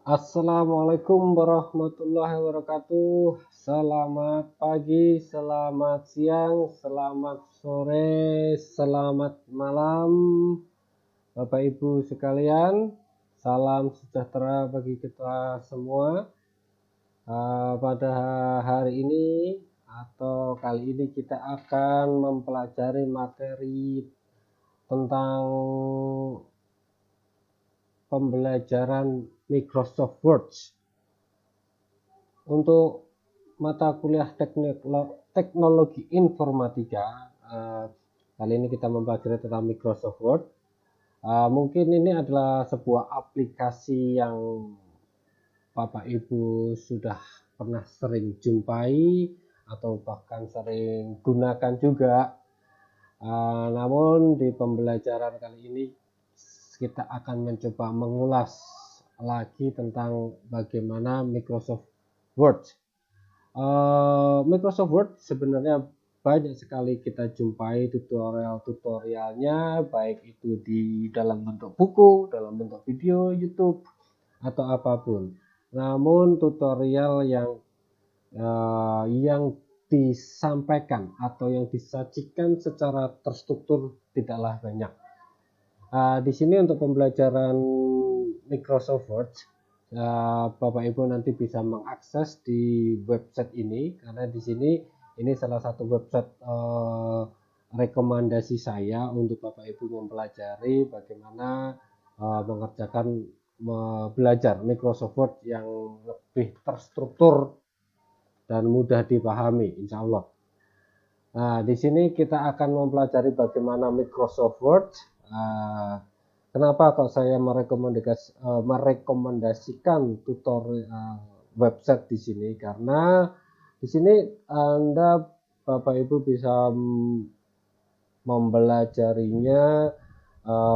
Assalamualaikum warahmatullahi wabarakatuh. Selamat pagi, selamat siang, selamat sore, selamat malam, Bapak Ibu sekalian. Salam sejahtera bagi kita semua. Pada hari ini atau kali ini kita akan mempelajari materi tentang pembelajaran Microsoft Word. Untuk mata kuliah teknologi informatika, kali ini kita mempelajari tentang Microsoft Word. Mungkin ini adalah sebuah aplikasi yang Bapak Ibu sudah pernah sering jumpai atau bahkan sering gunakan juga. Namun di pembelajaran kali ini kita akan mencoba mengulas lagi tentang bagaimana Microsoft Word. Microsoft Word sebenarnya banyak sekali kita jumpai tutorialnya, baik itu di dalam bentuk buku, dalam bentuk video YouTube, atau apapun. Namun tutorial yang disampaikan atau yang disajikan secara terstruktur tidaklah banyak. Di sini untuk pembelajaran Microsoft Word, Bapak Ibu nanti bisa mengakses di website ini, karena di sini ini salah satu website rekomendasi saya untuk Bapak Ibu mempelajari bagaimana belajar Microsoft Word yang lebih terstruktur dan mudah dipahami, insya Allah. Nah, di sini kita akan mempelajari bagaimana Microsoft Word. Kenapa kok saya merekomendasikan tutorial website di sini? Karena di sini Anda Bapak Ibu bisa mempelajarinya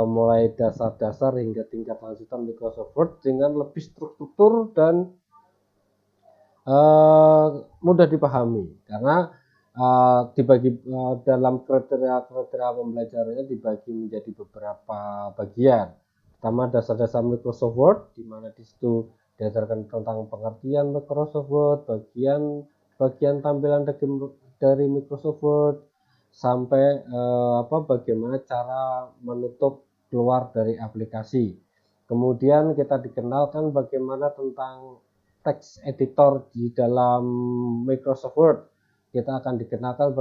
mulai dasar-dasar hingga tingkat lanjutan Microsoft Word dengan lebih struktur dan mudah dipahami, karena dibagi dalam kriteria pembelajarannya dibagi menjadi beberapa bagian. Pertama, dasar-dasar Microsoft Word, di mana di situ diajarkan tentang pengertian Microsoft Word, bagian tampilan dari Microsoft Word, sampai bagaimana cara menutup keluar dari aplikasi. Kemudian kita dikenalkan bagaimana tentang text editor di dalam Microsoft Word. Kita akan dikenalkan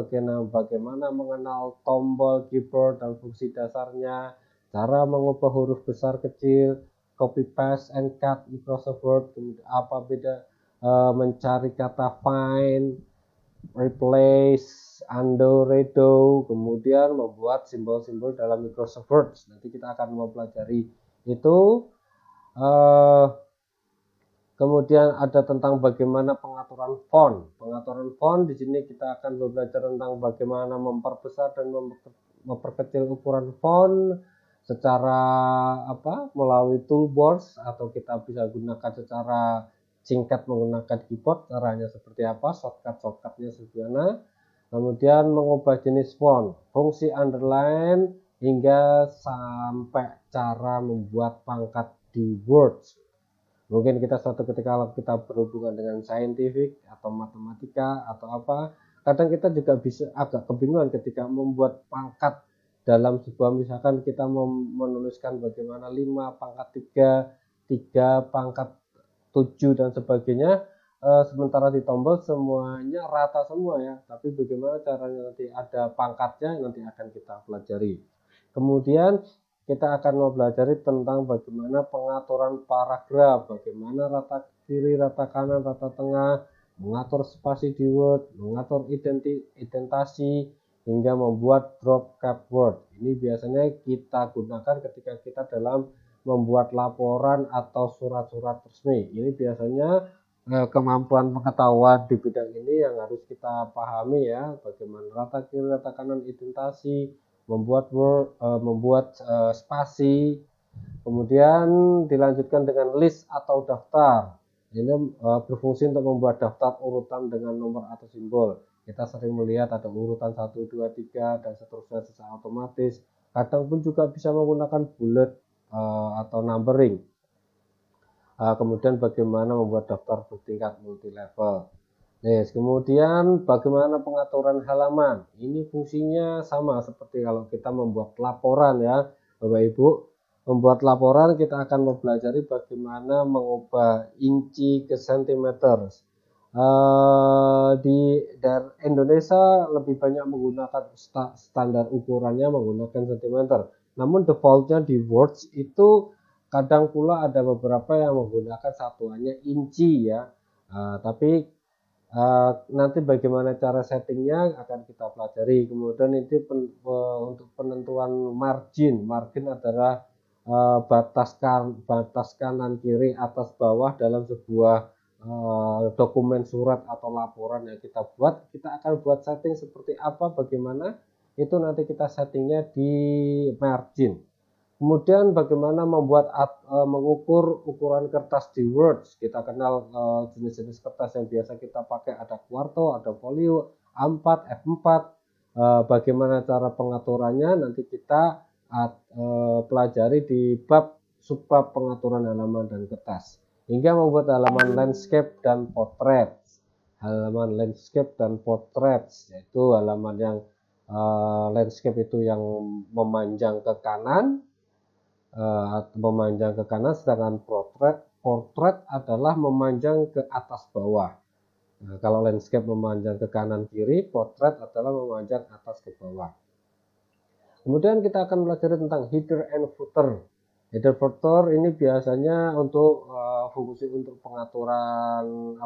bagaimana mengenal tombol keyboard dan fungsi dasarnya, cara mengubah huruf besar kecil, copy paste and cut Microsoft Word, apa beda mencari kata find, replace, undo, redo, kemudian membuat simbol-simbol dalam Microsoft Word. Nanti kita akan mempelajari itu. Kemudian ada tentang bagaimana pengaturan font. Pengaturan font di sini kita akan belajar tentang bagaimana memperbesar dan memperkecil ukuran font secara melalui toolbars, atau kita bisa gunakan secara singkat menggunakan keyboard. Caranya seperti apa? Shortcutnya sebenarnya. Kemudian mengubah jenis font, fungsi underline, hingga sampai cara membuat pangkat di Word. Mungkin suatu ketika kita berhubungan dengan saintifik atau matematika atau apa, kadang kita juga bisa agak kebingungan ketika membuat pangkat dalam sebuah, misalkan kita menuliskan bagaimana 5 pangkat 3 pangkat 7 dan sebagainya, sementara di tombol semuanya rata semua ya, tapi bagaimana caranya nanti ada pangkatnya, nanti akan kita pelajari. Kemudian kita akan mempelajari tentang bagaimana pengaturan paragraf, bagaimana rata kiri, rata kanan, rata tengah, mengatur spasi di Word, mengatur indentasi, hingga membuat drop cap Word. Ini biasanya kita gunakan ketika kita dalam membuat laporan atau surat-surat resmi. Ini biasanya kemampuan pengetahuan di bidang ini yang harus kita pahami ya, bagaimana rata kiri, rata kanan, indentasi, membuat spasi. Kemudian dilanjutkan dengan list atau daftar. Ini berfungsi untuk membuat daftar urutan dengan nomor atau simbol. Kita sering melihat ada urutan 1, 2, 3 dan seterusnya secara otomatis. Kadang pun juga bisa menggunakan bullet atau numbering. Kemudian bagaimana membuat daftar bertingkat multi level. Kemudian bagaimana pengaturan halaman. Ini fungsinya sama seperti kalau kita membuat laporan ya Bapak Ibu. Membuat laporan kita akan mempelajari bagaimana mengubah inci ke sentimeter. Di Indonesia lebih banyak menggunakan standar ukurannya menggunakan sentimeter. Namun defaultnya di Word itu kadang pula ada beberapa yang menggunakan satuannya inci ya. Tapi nanti bagaimana cara settingnya akan kita pelajari. Kemudian itu untuk penentuan margin adalah batas kanan kiri atas bawah dalam sebuah dokumen surat atau laporan yang kita buat. Kita akan buat setting seperti apa, bagaimana itu nanti kita settingnya di margin. Kemudian bagaimana mengukur ukuran kertas di Word. Kita kenal jenis-jenis kertas yang biasa kita pakai, ada kuarto, ada folio, A4, F4. Bagaimana cara pengaturannya nanti kita pelajari di subbab pengaturan halaman dan kertas. Hingga membuat halaman landscape dan potret. Halaman landscape dan potret, yaitu halaman yang landscape itu yang memanjang ke kanan, sedangkan portrait adalah memanjang ke atas bawah. Kalau landscape memanjang ke kanan kiri, portrait adalah memanjang atas ke bawah. Kemudian kita akan belajar tentang header and footer. Header footer ini biasanya untuk fungsi untuk pengaturan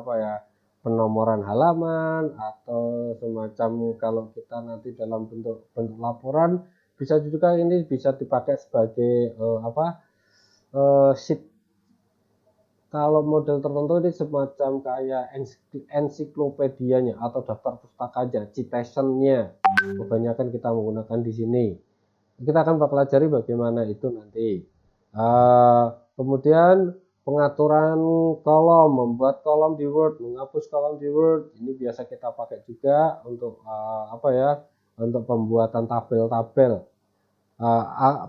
penomoran halaman atau semacam kalau kita nanti dalam bentuk laporan. Bisa juga ini bisa dipakai sebagai sheet. Kalau model tertentu ini semacam kayak ensiklopedianya atau daftar pustakanya, citationnya. Kebanyakan kita menggunakan di sini. Kita akan pelajari bagaimana itu nanti. Kemudian pengaturan kolom, membuat kolom di Word, menghapus kolom di Word. Ini biasa kita pakai juga untuk untuk pembuatan tabel-tabel.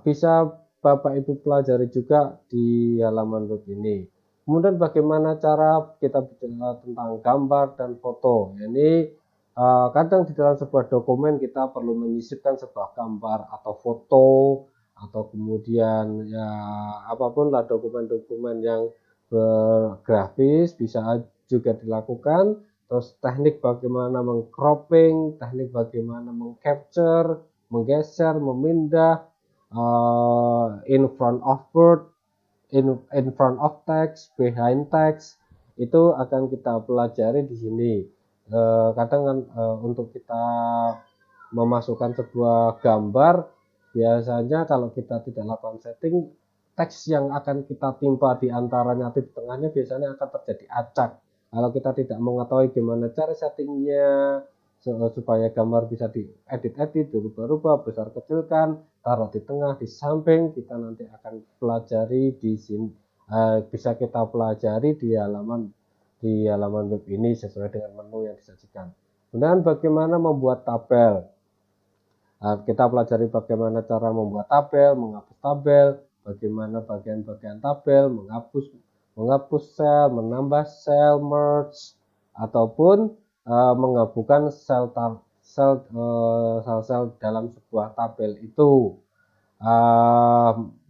Bisa Bapak Ibu pelajari juga di halaman web ini. Kemudian bagaimana cara kita bicara tentang gambar dan foto. Ini kadang di dalam sebuah dokumen kita perlu menyisipkan sebuah gambar atau foto, atau kemudian ya apapun lah dokumen-dokumen yang bergrafis bisa juga dilakukan. Terus teknik bagaimana mengcropping, teknik bagaimana mengcapture, menggeser, memindah, in front of word, in front of text, behind text, itu akan kita pelajari di sini. Kadang kan untuk kita memasukkan sebuah gambar, biasanya kalau kita tidak lakukan setting, teks yang akan kita timpa di antaranya di tengahnya biasanya akan terjadi acak. Kalau kita tidak mengetahui gimana cara settingnya supaya gambar bisa diedit-edit, dirubah-rubah, besar kecilkan, taruh di tengah, di samping, kita nanti akan pelajari di sini. Bisa kita pelajari di halaman web ini sesuai dengan menu yang disajikan. Kemudian bagaimana membuat tabel. Kita pelajari bagaimana cara membuat tabel, menghapus tabel, bagaimana bagian-bagian tabel, menghapus sel, menambah sel, merge, ataupun menggabungkan sel dalam sebuah tabel itu,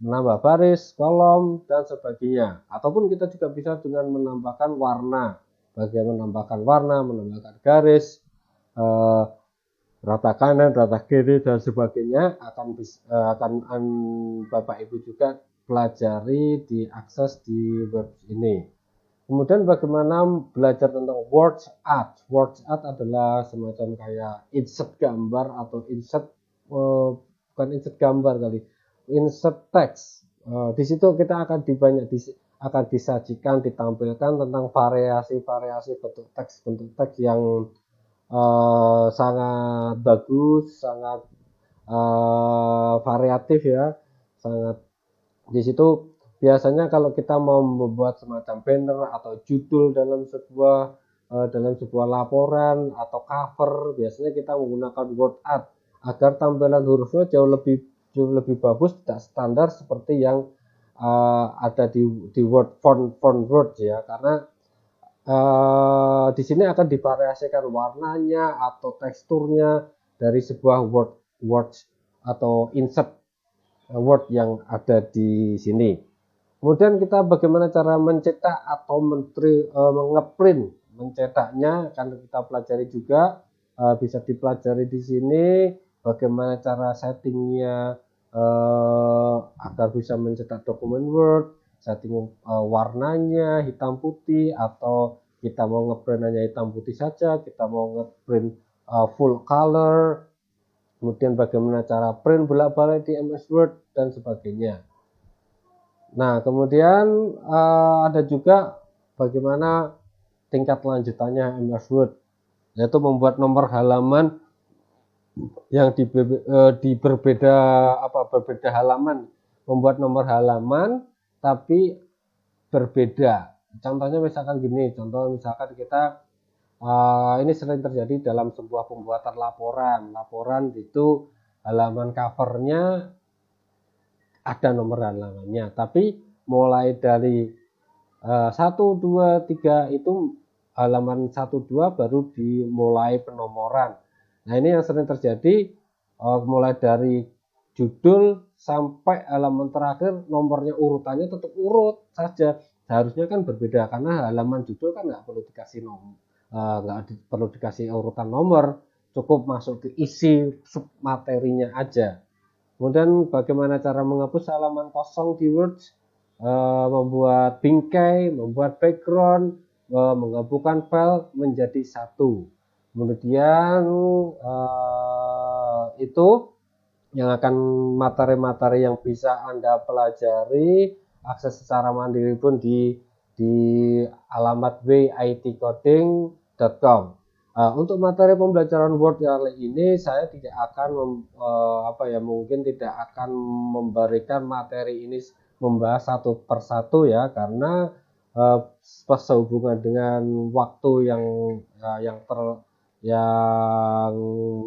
menambah baris, kolom, dan sebagainya. Ataupun kita juga bisa dengan menambahkan warna, menambahkan garis, rata kanan, rata kiri, dan sebagainya akan Bapak Ibu juga pelajari diakses di web ini. Kemudian bagaimana belajar tentang words art. Words art adalah semacam kayak insert gambar atau bukan insert gambar kali, insert text. Di situ kita akan disajikan, ditampilkan tentang variasi-variasi bentuk teks yang sangat bagus, sangat variatif ya, sangat. Di situ biasanya kalau kita mau membuat semacam banner atau judul dalam sebuah laporan atau cover, biasanya kita menggunakan word art agar tampilan hurufnya jauh lebih bagus, tidak standar seperti yang ada di Word font Word ya, karena di sini akan divariasikan warnanya atau teksturnya dari sebuah word atau insert word yang ada di sini. Kemudian kita bagaimana cara mencetak atau ngeprint mencetaknya akan kita pelajari juga, bisa dipelajari di sini bagaimana cara settingnya agar bisa mencetak dokumen Word, setting warnanya hitam putih, atau kita mau ngeprint hanya hitam putih saja, kita mau ngeprint full color, kemudian bagaimana cara print bolak-balik di MS Word dan sebagainya. Nah, kemudian ada juga bagaimana tingkat lanjutannya MS Word, yaitu membuat nomor halaman yang berbeda halaman, membuat nomor halaman tapi berbeda. Contohnya misalkan gini, misalkan kita ini sering terjadi dalam sebuah pembuatan laporan itu halaman covernya ada nomor halamannya, tapi mulai dari 1, 2, 3 itu halaman 1, 2 baru dimulai penomoran. Nah, ini yang sering terjadi, mulai dari judul sampai halaman terakhir nomornya urutannya tetap urut saja. Seharusnya kan berbeda, karena halaman judul kan nggak perlu dikasih nomor, nggak perlu dikasih urutan nomor, cukup masuk ke isi sub materinya aja. Kemudian bagaimana cara menghapus halaman kosong di Word, membuat bingkai, membuat background, menggabungkan file menjadi satu. Kemudian itu yang akan materi-materi yang bisa Anda pelajari, akses secara mandiri pun di alamat witcoding.com. Untuk materi pembelajaran Word kali ini saya tidak akan mungkin tidak akan memberikan materi ini membahas satu persatu ya, karena sehubungan dengan waktu yang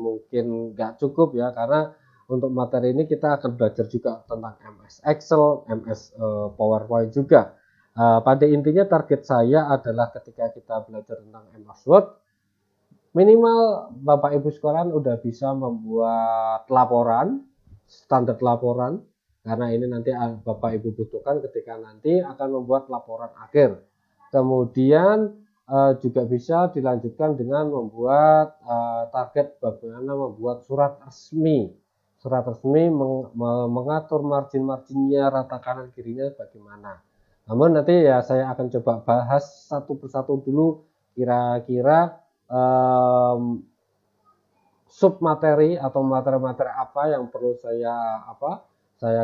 mungkin nggak cukup ya, karena untuk materi ini kita akan belajar juga tentang MS Excel, MS PowerPoint juga. Pada intinya target saya adalah ketika kita belajar tentang MS Word, minimal Bapak Ibu sekalian udah bisa membuat laporan, standar laporan, karena ini nanti Bapak Ibu butuhkan ketika nanti akan membuat laporan akhir. Kemudian juga bisa dilanjutkan dengan membuat target bagaimana membuat surat resmi mengatur margin-marginnya, rata kanan kirinya bagaimana. Namun nanti ya saya akan coba bahas satu persatu dulu, kira-kira sub materi atau materi-materi apa yang perlu saya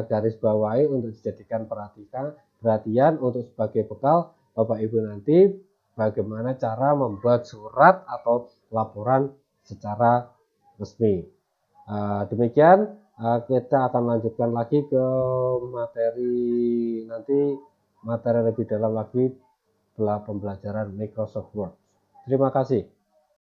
garis bawahi untuk dijadikan perhatian untuk sebagai bekal Bapak Ibu nanti bagaimana cara membuat surat atau laporan secara resmi. Demikian, kita akan lanjutkan lagi ke materi lebih dalam lagi setelah pembelajaran Microsoft Word. Terima kasih.